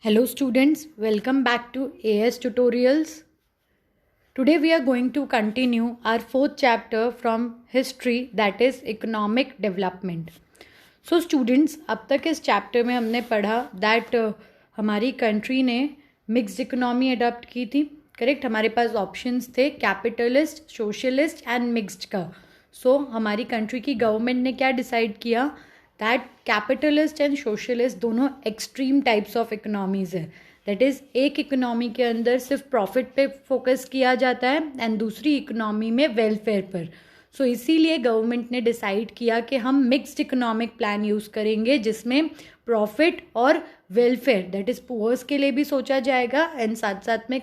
Hello students, welcome back to AS Tutorials. Today we are going to continue our fourth chapter from history, that is economic development. So students, अब तक इस chapter में हमने पढ़ा that हमारी country ने mixed economy adopt की थी. करेक्ट, हमारे पास ऑप्शंस थे कैपिटलिस्ट, सोशलिस्ट एंड मिक्स्ड का. सो हमारी कंट्री की गवर्नमेंट ने क्या डिसाइड किया दैट कैपिटलिस्ट एंड सोशलिस्ट दोनों एक्सट्रीम टाइप्स ऑफ इकोनॉमीज़ है. दैट इज़ एक इकोनॉमी के अंदर सिर्फ प्रॉफिट पे फोकस किया जाता है एंड दूसरी इकोनॉमी में वेलफेयर पर. सो इसीलिए गवर्नमेंट ने डिसाइड किया कि हम मिक्स्ड इकोनॉमिक प्लान यूज़ करेंगे जिसमें प्रॉफिट और वेलफेयर दैट इज़ पुअर्स के लिए भी सोचा जाएगा एंड साथ साथ में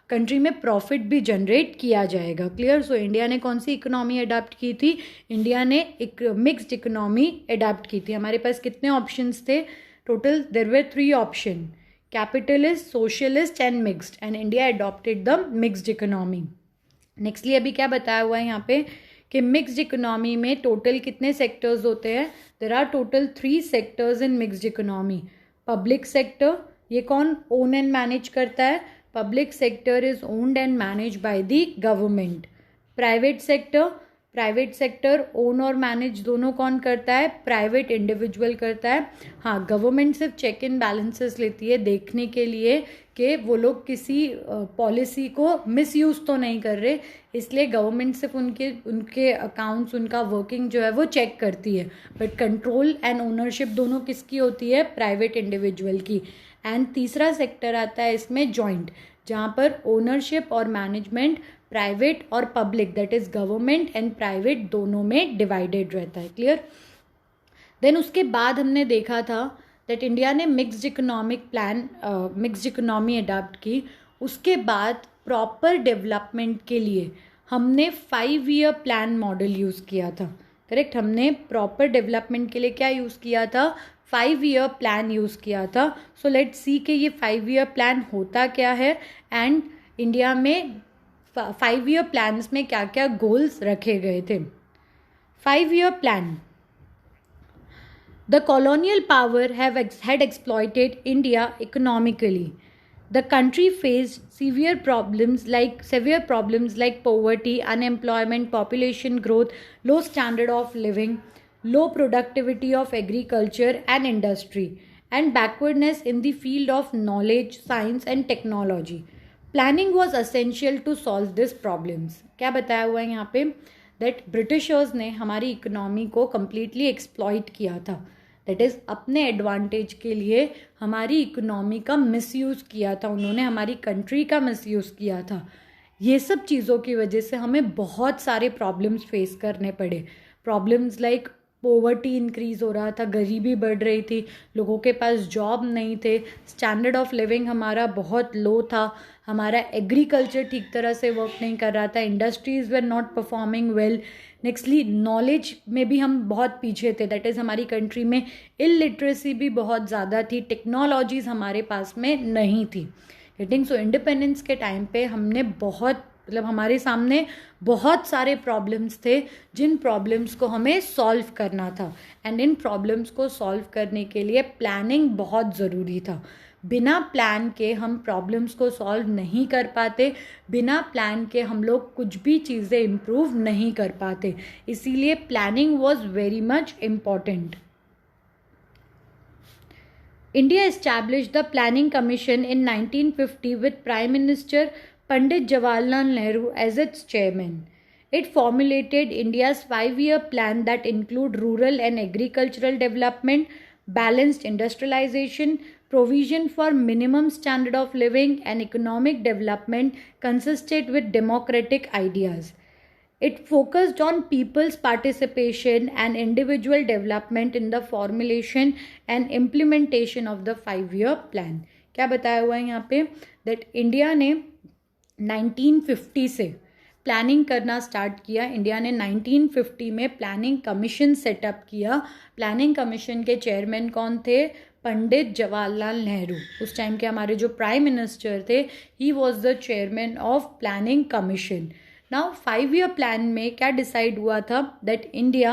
कंट्री में प्रॉफिट भी जनरेट किया जाएगा. क्लियर. सो इंडिया ने कौन सी इकोनॉमी अडाप्ट की थी? इंडिया ने एक मिक्स्ड इकोनॉमी अडाप्ट की थी. हमारे पास कितने ऑप्शंस थे? Total there were 3 option, capitalist, socialist and mixed, and India adopted the mixed economy. Nextly अभी क्या बताया हुआ है यहाँ पे कि मिक्स्ड इकोनॉमी में टोटल कितने सेक्टर्स होते हैं? There are total 3 sectors in mixed economy. Public sector, ये कौन ओन एंड मैनेज करता है? Public sector is owned and managed by the government. Private sector own और मैनेज दोनों कौन करता है? प्राइवेट इंडिविजुअल करता है. हाँ, गवर्नमेंट सिर्फ चेक एंड बैलेंसेस लेती है देखने के लिए कि वो लोग किसी पॉलिसी को मिसयूज़ तो नहीं कर रहे, इसलिए गवर्नमेंट सिर्फ उनके अकाउंट्स, उनका वर्किंग जो है वो चेक करती है. बट कंट्रोल एंड ओनरशिप दोनों किसकी होती है? प्राइवेट इंडिविजुअल की. एंड तीसरा सेक्टर आता है इसमें जॉइंट, जहाँ पर ओनरशिप और मैनेजमेंट प्राइवेट और public that is government and private दोनों में डिवाइडेड रहता है. क्लियर. देन उसके बाद हमने देखा था दैट इंडिया ने मिक्स्ड इकोनॉमी अडाप्ट की. उसके बाद प्रॉपर डेवलपमेंट के लिए हमने 5 ईयर प्लान मॉडल यूज़ किया था. करेक्ट, हमने प्रॉपर डेवलपमेंट के लिए क्या यूज़ किया था? 5 ईयर प्लान यूज़ किया था. सो लेट्स सी कि ये 5 ईयर प्लान होता क्या है एंड इंडिया में 5 ईयर प्लान्स में क्या क्या गोल्स रखे गए थे. 5 year plan. The colonial power had exploited India economically. The country faced severe problems like poverty, unemployment, population growth, low standard of living, low productivity of agriculture and industry, and backwardness in the field of knowledge, science and technology. Planning was essential to solve these problems. क्या बताया हुआ है यहाँ पे? That Britishers ने हमारी economy को completely exploit किया था. दैट इज़ अपने एडवांटेज के लिए हमारी इकोनॉमी का मिसयूज़ किया था. उन्होंने हमारी कंट्री का मिसयूज़ किया था. ये सब चीज़ों की वजह से हमें बहुत सारे प्रॉब्लम्स फेस करने पड़े. प्रॉब्लम्स लाइक पोवर्टी इंक्रीज़ हो रहा था, गरीबी बढ़ रही थी, लोगों के पास जॉब नहीं थे, स्टैंडर्ड ऑफ लिविंग हमारा बहुत लो था, हमारा एग्रीकल्चर ठीक तरह से वर्क नहीं कर रहा था, industries were not performing well. Nextly knowledge में भी हम बहुत पीछे थे. दैट इज़ हमारी कंट्री में इलिटरेसी भी बहुत ज़्यादा थी, टेक्नोलॉजीज़ हमारे पास में नहीं थी. गेटिंग. सो इंडिपेंडेंस के टाइम पे हमने हमारे सामने बहुत सारे प्रॉब्लम्स थे जिन प्रॉब्लम्स को हमें सॉल्व करना था. एंड इन प्रॉब्लम्स को सॉल्व करने के लिए प्लानिंग बहुत ज़रूरी था. बिना प्लान के हम प्रॉब्लम्स को सॉल्व नहीं कर पाते, बिना प्लान के हम लोग कुछ भी चीज़ें इम्प्रूव नहीं कर पाते. इसीलिए planning was very much important. India established the Planning Commission in 1950 with Prime Minister Pandit Jawaharlal Nehru as its chairman. It formulated India's 5-year plan that include rural and agricultural development, balanced industrialization, provision for minimum standard of living, and economic development consistent with democratic ideas. It focused on people's participation and individual development in the formulation and implementation of the 5-year plan. क्या बताया हुआ है यहाँ पे? That India ने 1950 से planning करना start किया. इंडिया ने 1950 में प्लानिंग कमीशन सेटअप किया. प्लानिंग कमीशन के चेयरमैन कौन थे? पंडित जवाहरलाल नेहरू. उस टाइम के हमारे जो प्राइम मिनिस्टर थे, he was the chairman of planning commission. Now 5 year plan में क्या डिसाइड हुआ था? That India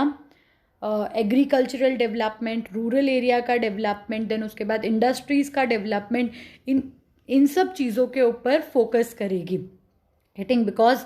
agricultural development, rural area का डेवलपमेंट, देन उसके बाद इंडस्ट्रीज़ का डेवलपमेंट, इन सब चीज़ों के ऊपर फोकस करेगी। गेटिंग, बिकॉज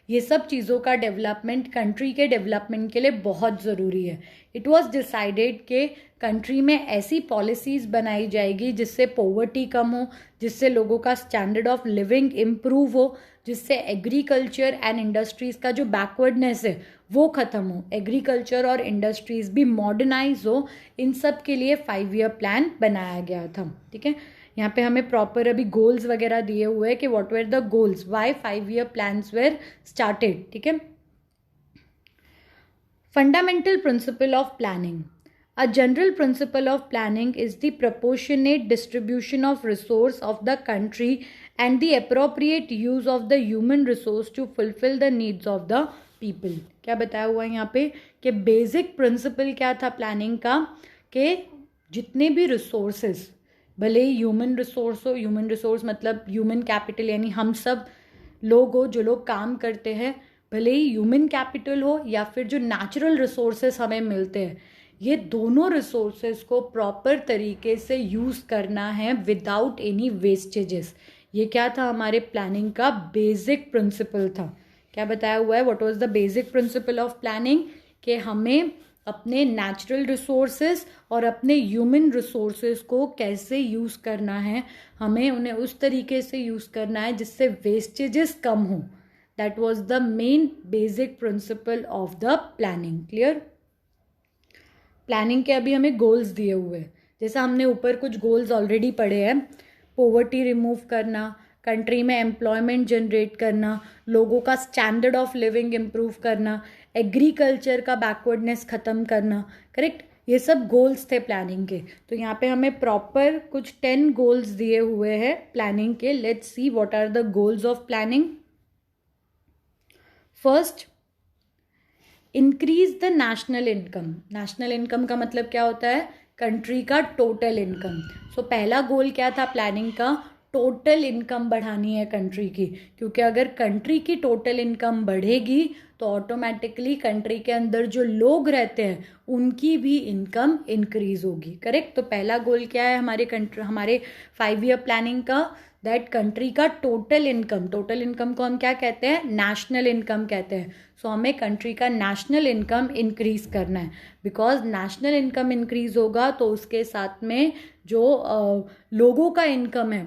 ये सब चीज़ों का डेवलपमेंट कंट्री के डेवलपमेंट के लिए बहुत ज़रूरी है। इट वॉज डिसाइडेड कि कंट्री में ऐसी पॉलिसीज़ बनाई जाएगी जिससे पॉवर्टी कम हो, जिससे लोगों का स्टैंडर्ड ऑफ लिविंग इम्प्रूव हो, जिससे एग्रीकल्चर एंड इंडस्ट्रीज़ का जो बैकवर्डनेस है वो ख़त्म हो, एग्रीकल्चर और इंडस्ट्रीज़ भी मॉडर्नाइज हो। इन सब के लिए 5 ईयर प्लान बनाया गया था। ठीक है, यहाँ पे हमें प्रॉपर अभी गोल्स वगैरह दिए हुए हैं कि what were the goals, why 5 year plans were started. ठीक है, fundamental principle of planning. A general principle of planning is the proportionate distribution of resource of the country and the appropriate use of the human resource to fulfil the needs of the people. क्या बताया हुआ है यहाँ पे कि basic principle क्या था planning का, कि जितने भी रिसोर्सेज, भले ही ह्यूमन रिसोर्स हो, ह्यूमन रिसोर्स मतलब ह्यूमन कैपिटल यानी हम सब लोग हो जो लोग काम करते हैं, भले ही ह्यूमन कैपिटल हो या फिर जो नेचुरल रिसोर्सेज हमें मिलते हैं, ये दोनों रिसोर्सेज को प्रॉपर तरीके से यूज़ करना है विदाउट एनी वेस्टेजेस। ये क्या था, हमारे प्लानिंग का बेसिक प्रिंसिपल था। क्या बताया हुआ है, what was the basic principle of planning, कि हमें अपने नेचुरल रिसोर्सेज और अपने ह्यूमन रिसोर्सेज को कैसे यूज़ करना है, हमें उन्हें उस तरीके से यूज़ करना है जिससे वेस्टेजेस कम हो। That was the main basic principle of the planning. Clear? Planning के अभी हमें गोल्स दिए हुए हैं, जैसा हमने ऊपर कुछ गोल्स ऑलरेडी पढ़े हैं, पॉवर्टी रिमूव करना, कंट्री में एम्प्लॉयमेंट जनरेट करना, लोगों का स्टैंडर्ड ऑफ लिविंग इम्प्रूव करना, एग्रीकल्चर का बैकवर्डनेस ख़त्म करना। करेक्ट, ये सब गोल्स थे प्लानिंग के। तो यहाँ पे हमें प्रॉपर कुछ 10 गोल्स दिए हुए हैं प्लानिंग के। Let's see what are the goals of planning. First, increase the national income. National income का मतलब क्या होता है, कंट्री का टोटल इनकम। सो पहला गोल क्या था प्लानिंग का, टोटल इनकम बढ़ानी है कंट्री की, क्योंकि अगर कंट्री की टोटल इनकम बढ़ेगी तो ऑटोमेटिकली कंट्री के अंदर जो लोग रहते हैं उनकी भी इनकम इंक्रीज होगी। करेक्ट, तो पहला गोल क्या है हमारे 5 ईयर प्लानिंग का, दैट कंट्री का टोटल इनकम को हम क्या कहते हैं, नेशनल इनकम कहते हैं। सो हमें कंट्री का नेशनल इनकम इंक्रीज करना है, बिकॉज नेशनल इनकम इंक्रीज होगा तो उसके साथ में जो लोगों का इनकम है,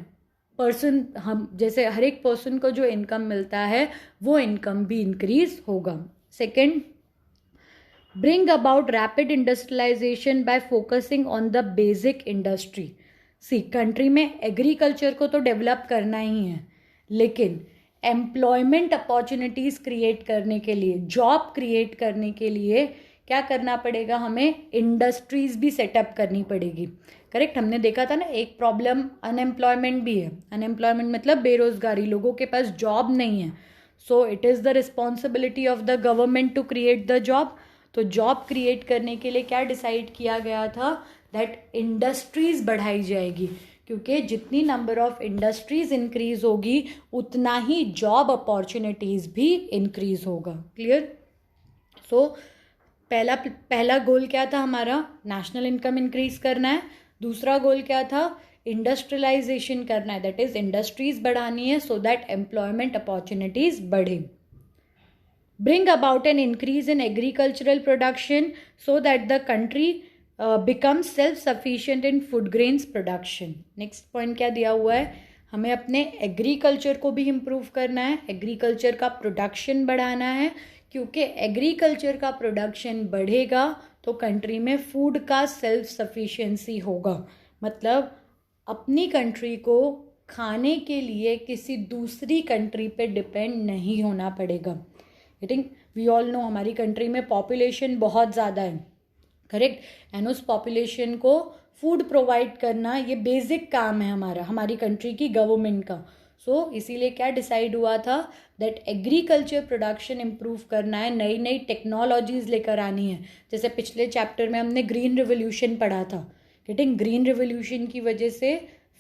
पर्सन, हम जैसे हर एक पर्सन को जो इनकम मिलता है वो इनकम भी इंक्रीज होगा। Second, bring about rapid industrialisation by focusing on the basic industry. See, country में एग्रीकल्चर को तो डेवलप करना ही है, लेकिन एम्प्लॉयमेंट अपॉर्चुनिटीज़ क्रिएट करने के लिए, जॉब क्रिएट करने के लिए क्या करना पड़ेगा, हमें इंडस्ट्रीज़ भी सेटअप करनी पड़ेगी। करेक्ट, हमने देखा था ना, एक प्रॉब्लम अनएम्प्लॉयमेंट भी है। अनएम्प्लॉयमेंट मतलब बेरोजगारी, लोगों के पास जॉब नहीं है। So it is the responsibility of the government to create the job. तो जॉब क्रिएट करने के लिए क्या डिसाइड किया गया था, दैट इंडस्ट्रीज़ बढ़ाई जाएगी, क्योंकि जितनी नंबर ऑफ इंडस्ट्रीज़ इंक्रीज होगी उतना ही जॉब अपॉर्चुनिटीज़ भी इंक्रीज होगा। क्लियर? सो पहला गोल क्या था हमारा, नेशनल इनकम इंक्रीज करना है। दूसरा गोल क्या था, इंडस्ट्रियलाइजेशन करना है, दैट इज इंडस्ट्रीज बढ़ानी है सो दैट एम्प्लॉयमेंट अपॉर्चुनिटीज बढ़े। Bring about an increase in agricultural production so that the country become self sufficient in food grains production. Next point क्या दिया हुआ है, हमें अपने एग्रीकल्चर को भी इम्प्रूव करना है, एग्रीकल्चर का प्रोडक्शन बढ़ाना है, क्योंकि एग्रीकल्चर का प्रोडक्शन बढ़ेगा तो कंट्री में फूड का सेल्फ सफिशिएंसी होगा। मतलब अपनी कंट्री को खाने के लिए किसी दूसरी कंट्री पे डिपेंड नहीं होना पड़ेगा। I think we all know हमारी कंट्री में पॉपुलेशन बहुत ज़्यादा है, करेक्ट, एंड उस पॉपुलेशन को फूड प्रोवाइड करना ये बेसिक काम है हमारी कंट्री की गवर्नमेंट का। सो इसीलिए क्या डिसाइड हुआ था, दैट एग्रीकल्चर प्रोडक्शन इम्प्रूव करना है, नई नई टेक्नोलॉजीज़ लेकर आनी है। जैसे पिछले चैप्टर में हमने ग्रीन रिवोल्यूशन पढ़ा था, गेटिंग ग्रीन रिवोल्यूशन की वजह से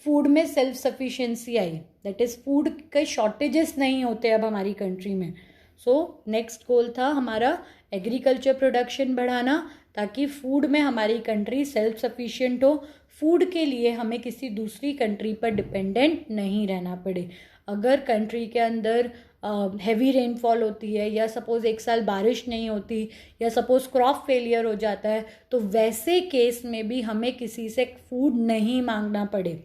फूड में self sufficiency I, that is food के शॉर्टेजेस नहीं होते अब हमारी कंट्री में। सो नेक्स्ट गोल था हमारा एग्रीकल्चर प्रोडक्शन बढ़ाना, ताकि फूड में हमारी कंट्री सेल्फ सफिशिएंट हो, फूड के लिए हमें किसी दूसरी कंट्री पर डिपेंडेंट नहीं रहना पड़े। अगर कंट्री के अंदर हैवी रेनफॉल होती है, या सपोज़ एक साल बारिश नहीं होती, या सपोज़ क्रॉप फेलियर हो जाता है, तो वैसे केस में भी हमें किसी से फूड नहीं मांगना पड़े।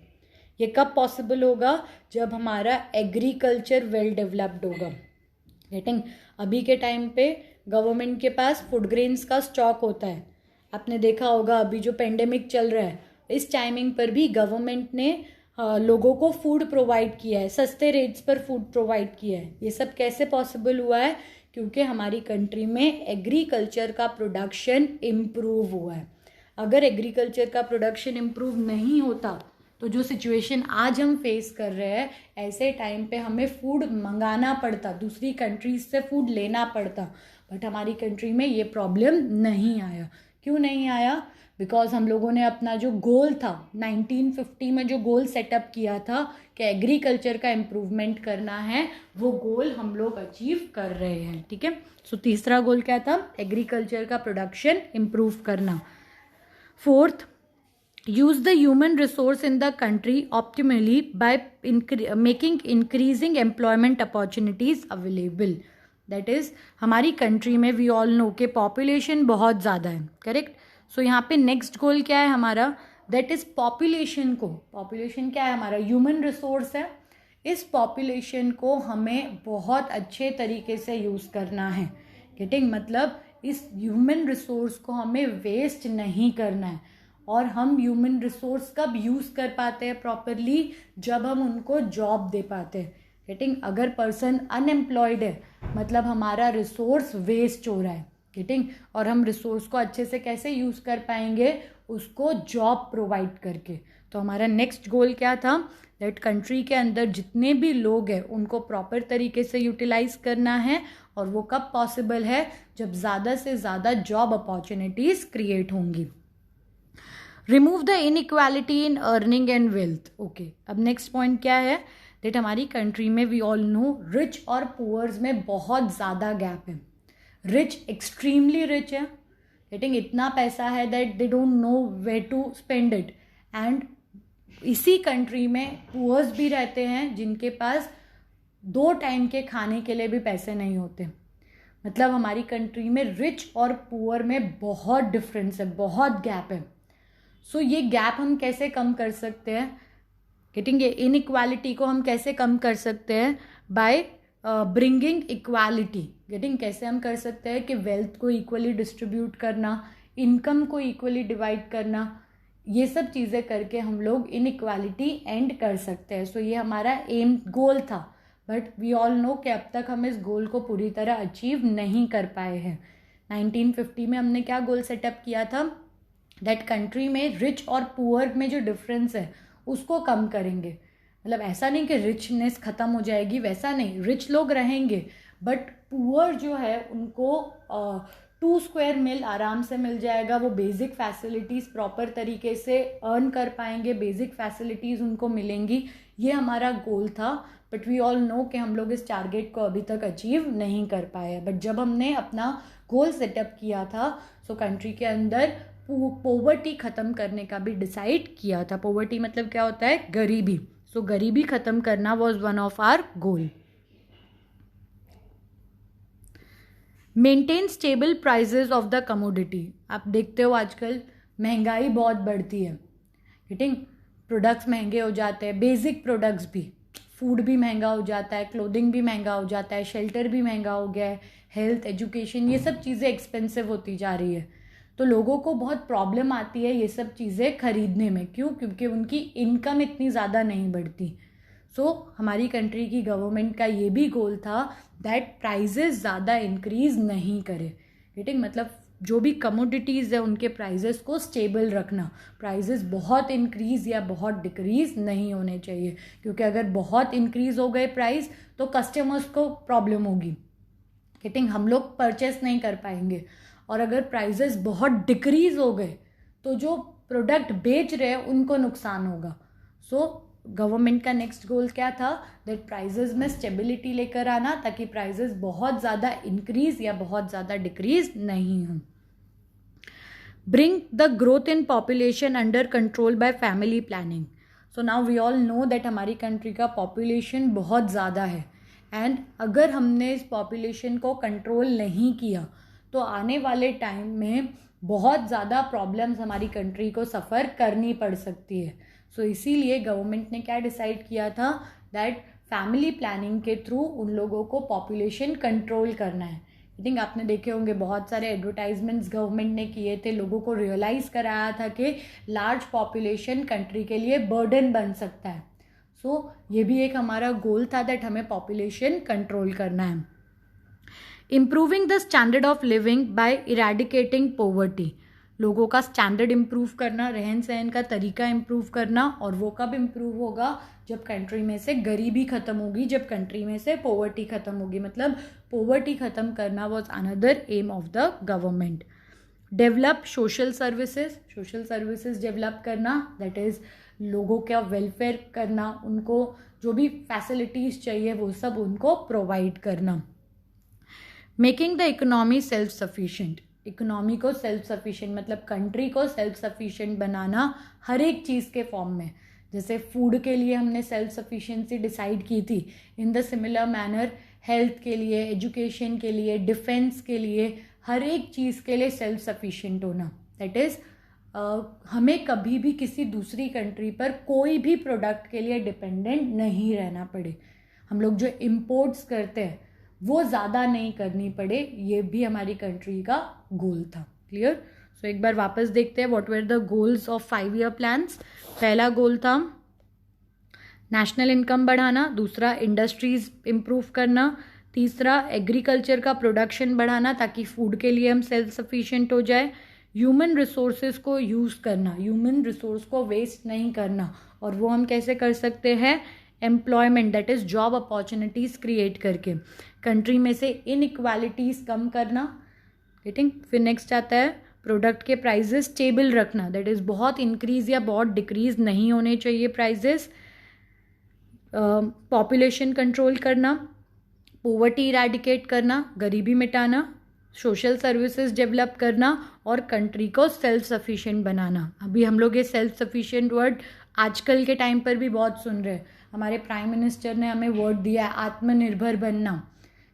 ये कब पॉसिबल होगा? जब हमारा एग्रीकल्चर वेल डेवलप्ड होगा। गेटिंग? अभी के टाइम पे गवर्नमेंट के पास फूड ग्रेन्स का स्टॉक होता है। आपने देखा होगा अभी जो पेंडेमिक चल रहा है, इस टाइमिंग पर भी गवर्नमेंट ने लोगों को फूड प्रोवाइड किया है, सस्ते रेट्स पर फूड प्रोवाइड किया है। ये सब कैसे पॉसिबल हुआ है? क्योंकि हमारी कंट्री में एग्रीकल्चर का प्रोडक्शन इम्प्रूव हुआ है। अगर एग्रीकल्चर का प्रोडक्शन इम्प्रूव नहीं होता तो जो सिचुएशन आज हम फेस कर रहे हैं, ऐसे टाइम पे हमें फूड मंगाना पड़ता, दूसरी कंट्रीज से फूड लेना पड़ता। बट हमारी कंट्री में ये प्रॉब्लम नहीं आया। क्यों नहीं आया? बिकॉज हम लोगों ने अपना जो गोल था 1950 में, जो गोल सेटअप किया था कि एग्रीकल्चर का इम्प्रूवमेंट करना है, वो गोल हम लोग अचीव कर रहे हैं। ठीक है। सो तीसरा गोल क्या था? एग्रीकल्चर का प्रोडक्शन इम्प्रूव करना। Fourth, use the human resource in the country optimally by making increasing employment opportunities available. That is, हमारी कंट्री में we all know कि population बहुत ज़्यादा है, करेक्ट? सो यहाँ पे नेक्स्ट गोल क्या है हमारा? दैट इज़ पॉपुलेशन को, पॉपुलेशन क्या है हमारा? ह्यूमन रिसोर्स है। इस पॉपुलेशन को हमें बहुत अच्छे तरीके से यूज़ करना है। गेटिंग? मतलब इस ह्यूमन रिसोर्स को हमें वेस्ट नहीं करना है। और हम ह्यूमन रिसोर्स कब यूज़ कर पाते हैं प्रॉपरली? जब हम उनको जॉब दे पाते हैं। गेटिंग? अगर पर्सन अनएम्प्लॉयड है, मतलब हमारा रिसोर्स वेस्ट हो रहा है। गेटिंग? और हम रिसोर्स को अच्छे से कैसे यूज़ कर पाएंगे? उसको जॉब प्रोवाइड करके। तो हमारा नेक्स्ट गोल क्या था? दैट कंट्री के अंदर जितने भी लोग हैं उनको प्रॉपर तरीके से यूटिलाइज करना है। और वो कब पॉसिबल है? जब ज़्यादा से ज़्यादा जॉब अपॉर्चुनिटीज़ क्रिएट होंगी। Remove the inequality in earning and wealth. Okay, अब नेक्स्ट पॉइंट क्या है? दैट हमारी कंट्री में वी ऑल नो रिच और पुअर्स में बहुत ज़्यादा गैप है। रिच एक्सट्रीमली रिच है, गेटिंग? इतना पैसा है that they don't know where to spend it. And इसी कंट्री में पुअर्स भी रहते हैं जिनके पास 2 टाइम के खाने के लिए भी पैसे नहीं होते। मतलब हमारी कंट्री में रिच और पुअर में बहुत डिफरेंस है, बहुत गैप है। सो ये गैप हम कैसे कम कर सकते हैं? गेटिंग? ये इनइक्वालिटी को हम कैसे कम कर सकते हैं? By bringing equality. गेटिंग? कैसे हम कर सकते हैं कि वेल्थ को इक्वली डिस्ट्रीब्यूट करना, इनकम को इक्वली डिवाइड करना, ये सब चीज़ें करके हम लोग इनइक्वालिटी एंड कर सकते हैं। सो ये हमारा एम गोल था। बट वी ऑल नो कि अब तक हम इस गोल को पूरी तरह अचीव नहीं कर पाए हैं। 1950 में हमने क्या गोल सेटअप किया था? दैट कंट्री में रिच और पुअर में जो डिफरेंस है उसको कम करेंगे। मतलब ऐसा नहीं कि रिचनेस ख़त्म हो जाएगी, वैसा नहीं, रिच लोग रहेंगे बट पुअर जो है उनको 2 स्क्वायर मील आराम से मिल जाएगा। वो बेसिक फैसिलिटीज़ प्रॉपर तरीके से अर्न कर पाएंगे, बेसिक फैसिलिटीज़ उनको मिलेंगी। ये हमारा गोल था। बट वी ऑल नो कि हम लोग इस टारगेट को अभी तक अचीव नहीं कर पाए। बट जब हमने अपना गोल सेटअप किया था, सो कंट्री के अंदर पॉवर्टी ख़त्म करने का भी डिसाइड किया था। पॉवर्टी मतलब क्या होता है? गरीबी। सो गरीबी ख़त्म करना was one of our goal. Maintain stable prices of the commodity. आप देखते हो आजकल महंगाई बहुत बढ़ती है। गेटिंग? प्रोडक्ट्स महंगे हो जाते हैं, बेसिक प्रोडक्ट्स भी, फूड भी महंगा हो जाता है, क्लोथिंग भी महंगा हो जाता है, शेल्टर भी महंगा हो गया है, हेल्थ, एजुकेशन, ये सब चीज़ें एक्सपेंसिव होती जा रही है। तो लोगों को बहुत प्रॉब्लम आती है ये सब चीज़ें खरीदने में। क्यों? क्योंकि उनकी इनकम इतनी ज़्यादा नहीं बढ़ती। सो हमारी कंट्री की गवर्नमेंट का ये भी गोल था दैट प्राइजेस ज़्यादा इंक्रीज़ नहीं करे। गेटिंग? मतलब जो भी कमोडिटीज़ है उनके प्राइजेस को स्टेबल रखना। प्राइजेस बहुत इंक्रीज़ या बहुत डिक्रीज़ नहीं होने चाहिए, क्योंकि अगर बहुत इंक्रीज़ हो गए प्राइस तो कस्टमर्स को प्रॉब्लम होगी। गेटिंग? हम लोग परचेस नहीं कर पाएंगे। और अगर प्राइजेस बहुत डिक्रीज़ हो गए तो जो प्रोडक्ट बेच रहे हैं उनको नुकसान होगा। सो गवर्नमेंट का नेक्स्ट गोल क्या था? दैट प्राइजेस में स्टेबिलिटी लेकर आना, ताकि प्राइजेस बहुत ज़्यादा इंक्रीज़ या बहुत ज़्यादा डिक्रीज़ नहीं हो। bring the growth in population under control by family planning. So now we all know that हमारी कंट्री का पॉपुलेशन बहुत ज़्यादा है, एंड अगर हमने इस पॉपुलेशन को कंट्रोल नहीं किया तो आने वाले टाइम में बहुत ज़्यादा प्रॉब्लम्स हमारी कंट्री को सफ़र करनी पड़ सकती है. सो इसीलिए गवर्नमेंट ने क्या डिसाइड किया था, दैट फैमिली प्लानिंग के थ्रू उन लोगों को पॉपुलेशन कंट्रोल करना है. आई थिंक आपने देखे होंगे बहुत सारे एडवर्टाइजमेंट्स गवर्नमेंट ने किए थे, लोगों को रियलाइज़ कराया था कि लार्ज पॉपुलेशन कंट्री के लिए बर्डन बन सकता है. सो ये भी एक हमारा गोल था दैट हमें पॉपुलेशन कंट्रोल करना है. Improving the standard of living by eradicating poverty. लोगों का स्टैंडर्ड इम्प्रूव करना, रहन सहन का तरीका इम्प्रूव करना, और वो कब इम्प्रूव होगा, जब कंट्री में से गरीबी ख़त्म होगी, जब कंट्री में से पॉवर्टी ख़त्म होगी. मतलब पॉवर्टी ख़त्म करना was another aim of the government. Develop social services develop करना, दैट इज़ लोगों का वेलफेयर करना, उनको जो भी फैसिलिटीज़ चाहिए वो सब उनको प्रोवाइड करना. Making the economy self sufficient. Economy को सेल्फ सफिशिएंट मतलब कंट्री को सेल्फ सफिशिएंट बनाना हर एक चीज़ के फॉर्म में. जैसे फूड के लिए हमने सेल्फ सफिशिएंसी डिसाइड की थी, in the similar manner health के लिए, एजुकेशन के लिए, डिफेंस के लिए, हर एक चीज़ के लिए सेल्फ सफिशिएंट होना. दैट इज़ हमें कभी भी किसी दूसरी कंट्री पर कोई भी प्रोडक्ट के लिए डिपेंडेंट नहीं रहना पड़े. हम लोग जो इम्पोर्ट्स करते हैं वो ज़्यादा नहीं करनी पड़े, ये भी हमारी कंट्री का गोल था. क्लियर. सो एक बार वापस देखते हैं what were the goals of 5 year plans. पहला गोल था नेशनल इनकम बढ़ाना, दूसरा इंडस्ट्रीज इम्प्रूव करना, तीसरा एग्रीकल्चर का प्रोडक्शन बढ़ाना ताकि फूड के लिए हम सेल्फ सफिशिएंट हो जाए, ह्यूमन रिसोर्सेज को यूज़ करना, ह्यूमन रिसोर्स को वेस्ट नहीं करना, और वो हम कैसे कर सकते हैं, employment that is job opportunities create करके, कंट्री में से इनइक्वालिटीज़ कम करना. गेटिंग. फिर नेक्स्ट आता है प्रोडक्ट के प्राइजेस स्टेबल रखना, दैट इज़ बहुत इंक्रीज या बहुत डिक्रीज नहीं होने चाहिए प्राइजेस. पॉपुलेशन कंट्रोल करना, पॉवर्टी इरेडिकेट करना, गरीबी मिटाना, सोशल सर्विसेज डेवलप करना, और कंट्री को सेल्फ सफिशिएंट बनाना. अभी हम लोग ये सेल्फ सफिशिएंट वर्ड आजकल के टाइम पर भी बहुत सुन रहे हैं. हमारे प्राइम मिनिस्टर ने हमें वर्ड दिया है आत्मनिर्भर बनना.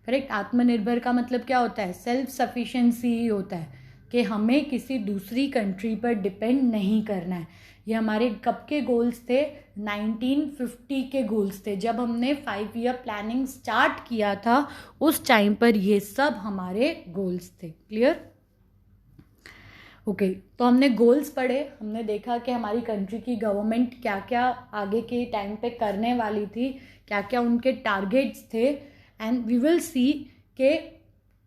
करेक्ट. आत्मनिर्भर का मतलब क्या होता है, सेल्फ सफिशिएंसी ही होता है कि हमें किसी दूसरी कंट्री पर डिपेंड नहीं करना है. ये हमारे कब के गोल्स थे, 1950 के गोल्स थे. जब हमने 5 ईयर प्लानिंग स्टार्ट किया था उस टाइम पर ये सब हमारे गोल्स थे. क्लियर. ओके. तो हमने गोल्स पढ़े, हमने देखा कि हमारी कंट्री की गवर्नमेंट क्या क्या आगे के टाइम पे करने वाली थी, क्या क्या उनके टारगेट्स थे, एंड वी विल सी कि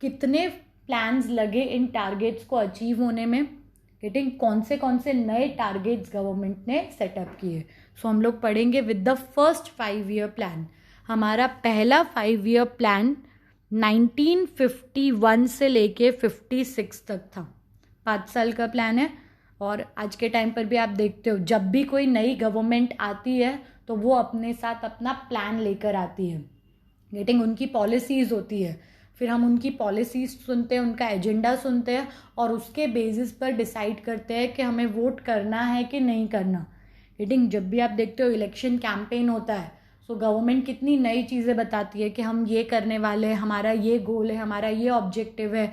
कितने प्लान्स लगे इन टारगेट्स को अचीव होने में. गेटिंग. कौन से नए टारगेट्स गवर्नमेंट ने सेटअप किए. सो हम लोग पढ़ेंगे with the first 5 year plan. हमारा पहला 5 ईयर प्लान 1951 से लेके 56 तक था. 5 साल का प्लान है. और आज के टाइम पर भी आप देखते हो जब भी कोई नई गवर्नमेंट आती है तो वो अपने साथ अपना प्लान लेकर आती है. गेटिंग. उनकी पॉलिसीज़ होती है, फिर हम उनकी पॉलिसीज़ सुनते हैं, उनका एजेंडा सुनते हैं, और उसके बेसिस पर डिसाइड करते हैं कि हमें वोट करना है कि नहीं करना. गेटिंग. जब भी आप देखते हो इलेक्शन कैंपेन होता है, सो गवर्नमेंट कितनी नई चीज़ें बताती है कि हम ये करने वाले हैं, हमारा ये गोल है, हमारा ये ऑब्जेक्टिव है.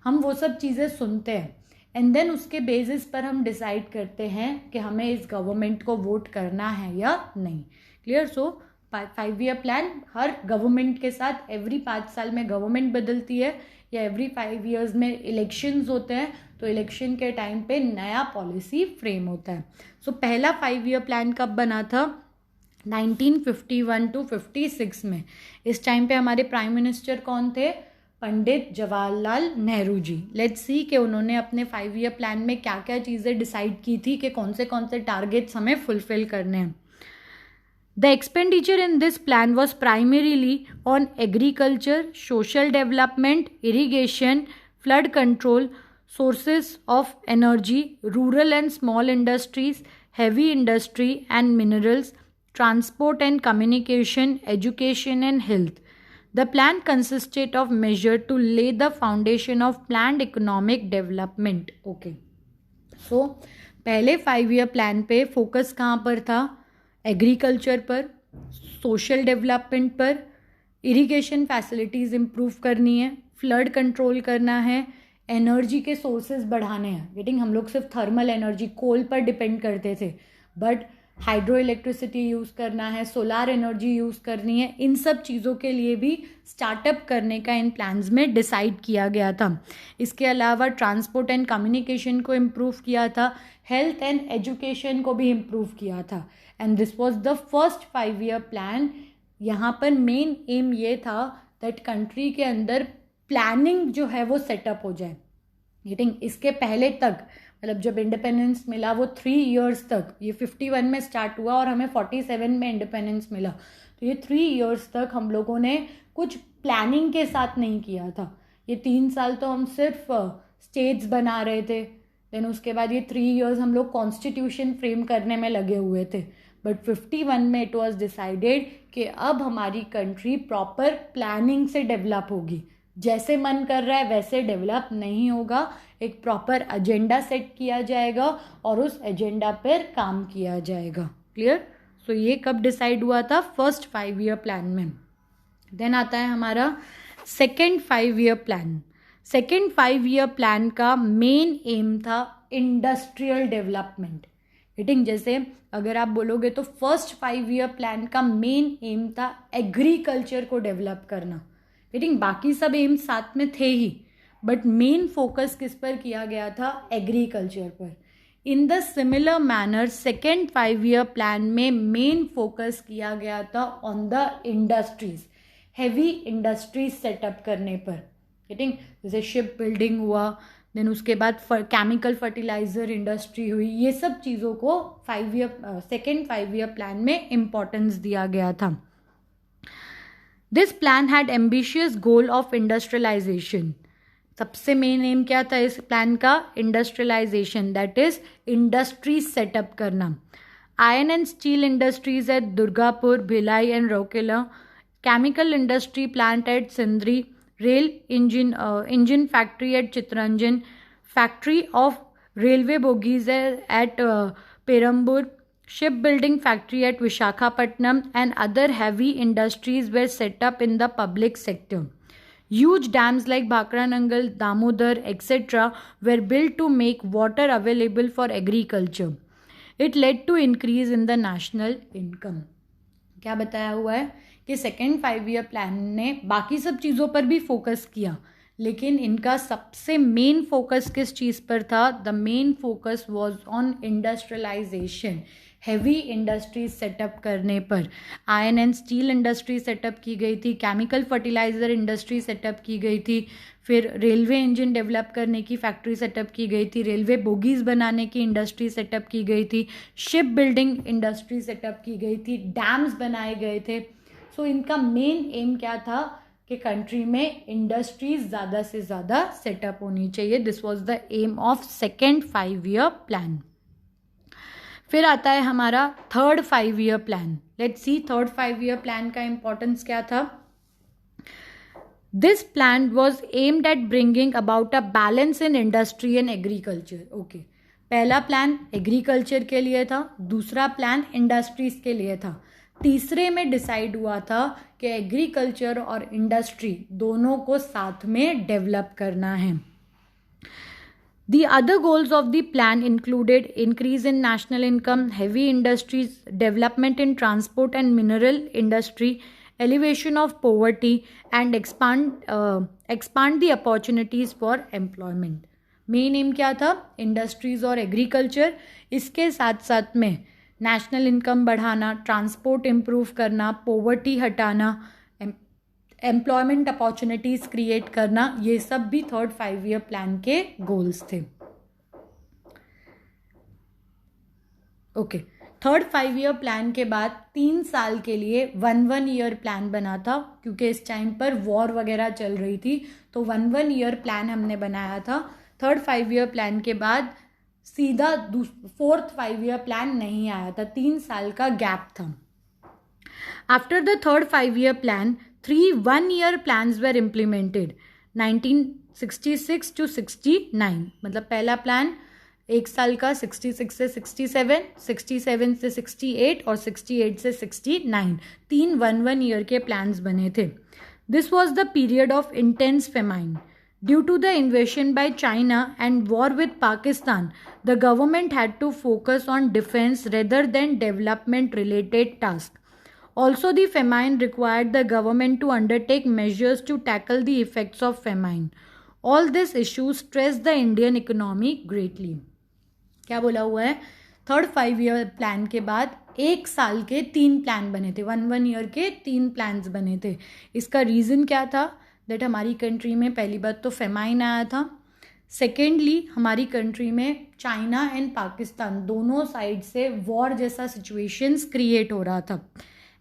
हम वो सब चीज़ें सुनते हैं, एंड देन उसके बेसिस पर हम डिसाइड करते हैं कि हमें इस गवर्नमेंट को वोट करना है या नहीं. क्लियर. सो 5 ईयर प्लान हर गवर्नमेंट के साथ एवरी 5 साल में गवर्नमेंट बदलती है या एवरी 5 ईयर्स में इलेक्शंस होते हैं, तो इलेक्शन के टाइम पे नया पॉलिसी फ्रेम होता है. सो पहला 5 ईयर प्लान कब बना था, 1951 to 56 में. इस टाइम पे हमारे प्राइम मिनिस्टर कौन थे, पंडित जवाहरलाल नेहरू जी. लेट्स सी कि उन्होंने अपने 5 ईयर प्लान में क्या क्या चीज़ें डिसाइड की थी कि कौन से टारगेट्स हमें फुलफिल करने हैं. The expenditure in this plan was primarily on agriculture, social development, irrigation, flood control, sources of energy, rural and small industries, heavy industry and minerals, transport and communication, education and health. The plan consisted of measures to lay the foundation of planned economic development. Okay. सो पहले 5 year plan पे focus कहाँ पर था? Agriculture पर, social development पर, irrigation facilities improve करनी है, flood control करना है, एनर्जी के सोर्सेज बढ़ाने हैं। गेटिंग, हम लोग सिर्फ थर्मल एनर्जी, कोल पर डिपेंड करते थे, बट हाइड्रो इलेक्ट्रिसिटी यूज़ करना है, सोलार एनर्जी यूज़ करनी है। इन सब चीज़ों के लिए भी स्टार्टअप करने का इन प्लान्स में डिसाइड किया गया था। इसके अलावा ट्रांसपोर्ट एंड कम्युनिकेशन को इम्प्रूव किया था, हेल्थ एंड एजुकेशन को भी इम्प्रूव किया था। And this was the first 5 year plan. यहाँ पर मेन एम ये था दैट कंट्री के अंदर प्लानिंग जो है वो सेटअप हो जाए। गेटिंग, इसके पहले तक, मतलब जब इंडिपेंडेंस मिला वो 3 इयर्स तक, ये 51 में स्टार्ट हुआ और हमें 47 में इंडिपेंडेंस मिला, तो ये 3 इयर्स तक हम लोगों ने कुछ प्लानिंग के साथ नहीं किया था। ये 3 साल तो हम सिर्फ स्टेट्स बना रहे थे, देन उसके बाद ये 3 इयर्स हम लोग कॉन्स्टिट्यूशन फ्रेम करने में लगे हुए थे। बट 51 में इट वॉज डिसाइडेड कि अब हमारी कंट्री प्रॉपर प्लानिंग से डेवलप होगी। जैसे मन कर रहा है वैसे डेवलप नहीं होगा, एक प्रॉपर एजेंडा सेट किया जाएगा और उस एजेंडा पर काम किया जाएगा। क्लियर? सो ये कब डिसाइड हुआ था? फर्स्ट 5 ईयर प्लान में। देन आता है हमारा second 5 year plan. Second 5 year plan का मेन एम था इंडस्ट्रियल डेवलपमेंट। गेटिंग, जैसे अगर आप बोलोगे तो फर्स्ट 5 ईयर प्लान का मेन एम था एग्रीकल्चर को डेवलप करना। गेटिंग, बाकी सब एम साथ में थे ही, बट मेन फोकस किस पर किया गया था? एग्रीकल्चर पर। In the similar manner second 5 year plan में मेन फोकस किया गया था on the industries, heavy industries setup करने पर। गेटिंग, जैसे शिप बिल्डिंग हुआ, देन उसके बाद केमिकल फर्टिलाइजर इंडस्ट्री हुई, ये सब चीज़ों को सेकेंड 5 ईयर प्लान में इम्पोर्टेंस दिया गया था। This plan had ambitious goal of industrialization. सबसे मेन एम क्या था इस प्लान का? Industrialization, that is industries setup करना। Iron and steel industries at Durgapur, Bhilai and Rourkela, chemical industry plant at Sindri, rail engine factory at Chittaranjan, factory of railway bogies at Perambur, shipbuilding factory at Visakhapatnam, and other heavy industries were set up in the public sector. Huge dams like Bhakra Nangal, Damodar, etc. were built to make water available for agriculture. It led to increase in the national income. क्या बताया हुआ है कि second 5 year plan ने बाकी सब चीज़ों पर भी फोकस किया, लेकिन इनका सबसे मेन फोकस किस चीज़ पर था? The main focus was on industrialisation, heavy industries setup करने पर। Iron and steel industry setup की गई थी, केमिकल फर्टिलाइज़र इंडस्ट्री सेटअप की गई थी, फिर रेलवे इंजन डेवलप करने की फैक्ट्री सेटअप की गई थी, रेलवे बोगीज बनाने की इंडस्ट्री सेटअप की गई थी, शिप बिल्डिंग इंडस्ट्री सेटअप की गई थी, डैम्स बनाए गए थे। सो इनका मेन एम क्या था कि कंट्री में इंडस्ट्रीज ज़्यादा से ज़्यादा सेटअप होनी चाहिए। This was the aim of second 5 year plan. फिर आता है हमारा third 5 year plan. Let's see third 5 year plan का इंपॉर्टेंस क्या था। This plan was aimed at bringing about a balance in industry and agriculture. Okay, पहला plan agriculture के लिए था, दूसरा प्लान इंडस्ट्रीज के लिए था, तीसरे में डिसाइड हुआ था कि एग्रीकल्चर और इंडस्ट्री दोनों को साथ में डेवलप करना है। The other goals of the plan included increase in national income, heavy industries, development in transport and mineral industry, elevation of poverty, and expand the opportunities for employment. Main aim क्या था? Industries और agriculture. इसके साथ साथ में national income बढ़ाना, transport improve करना, poverty हटाना, एम्प्लॉयमेंट अपॉर्चुनिटीज़ क्रिएट करना, ये सब भी थर्ड 5 ईयर प्लान के गोल्स थे। ओके, थर्ड 5 ईयर प्लान के बाद 3 साल के लिए 1 ईयर प्लान बना था, क्योंकि इस टाइम पर वॉर वगैरह चल रही थी, तो 1 ईयर प्लान हमने बनाया था। थर्ड 5 ईयर प्लान के बाद सीधा फोर्थ 5 ईयर प्लान नहीं आया था, 3 साल का गैप था। After the third 5 year plan 3 1-year plans were implemented 1966 to 69। मतलब पहला प्लान एक साल का 66 से 67, 67 से 68 और 68 से 69, 3 1 ईयर के प्लान्स बने थे. This was the period of intense famine. Due to the invasion by China and war with Pakistan, the government had to focus on defense rather than development related tasks. Also, the famine required the government to undertake measures to tackle the effects of famine. All these issues stressed the Indian economy greatly. क्या बोला हुआ है? Third 5 year plan के बाद एक साल के 3 plan बने थे. 1 ईयर के 3 प्लान्स बने थे. इसका रीज़न क्या था? दैट हमारी कंट्री में पहली बात तो फेमाइन आया था. सेकेंडली हमारी कंट्री में चाइना एंड पाकिस्तान दोनों साइड से वॉर जैसा सिचुएशंस क्रिएट हो रहा था.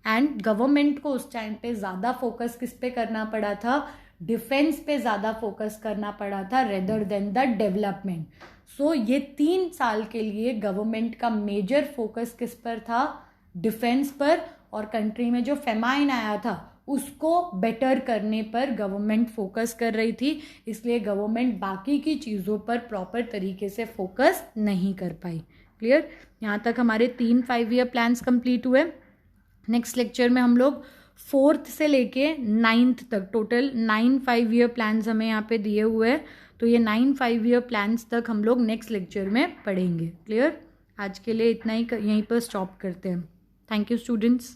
एंड गवर्नमेंट को उस टाइम पे ज़्यादा फोकस किस पे करना पड़ा था? डिफेंस पे ज़्यादा फोकस करना पड़ा था रेदर देन द डेवलपमेंट. सो ये 3 साल के लिए गवर्नमेंट का मेजर फोकस किस पर था? डिफेंस पर. और कंट्री में जो फेमाइन आया था उसको बेटर करने पर गवर्नमेंट फोकस कर रही थी. इसलिए गवर्नमेंट बाकी की चीज़ों पर प्रॉपर तरीके से फोकस नहीं कर पाई. क्लियर? यहाँ तक हमारे 3 5 ईयर प्लान्स कंप्लीट हुए. नेक्स्ट लेक्चर में हम लोग 4th से लेके 9th तक टोटल 9 5 ईयर प्लान्स हमें यहाँ पे दिए हुए हैं. तो ये 9 5 ईयर प्लान्स तक हम लोग नेक्स्ट लेक्चर में पढ़ेंगे. क्लियर? आज के लिए इतना ही, यहीं पर स्टॉप करते हैं. Thank you students.